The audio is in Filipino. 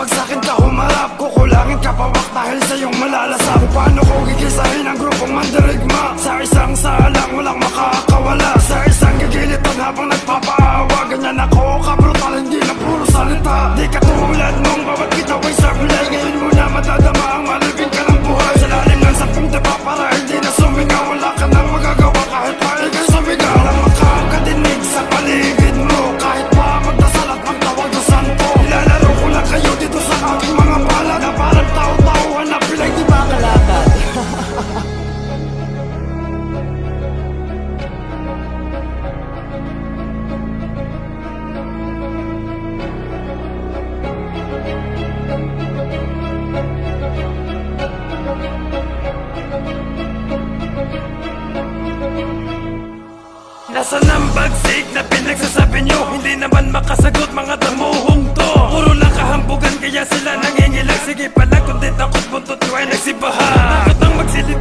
pag sa'kin ka humarap, kukulangin ka pawak dahil sa iyong malalasap. Kung paano ko gigisahin ang grupong mandirigma, sa isang salang walang makakawala, sa isang gigilitan habang nagpapaawa. Ganyan ako kabrutal, hindi na puro salita. Di ka tulad nung bawat kita ay sablay. Ngayon mo na madadama ang malibing ka ng buhay. Sa lalim ng sapong diba para hindi na sumigaw. Wala ka nang magagawa kahit paigay sumigaw. Walang makakadinig sa paligid mo, kahit pa magdasal at magtawag sa santo. Ilalaro ko lang kayo dito sa aking mga palad, na parang tao-tauhan na pilay di ba kalakad. Nasaan ang bagsik na pinagsasabi nyo? Hindi naman makasagot mga damuhong to. Puro lang kahambugan kaya sila nangingilag. Sige pala kung di takot buntot nyo ay nagsibahan. Takot ang magsilip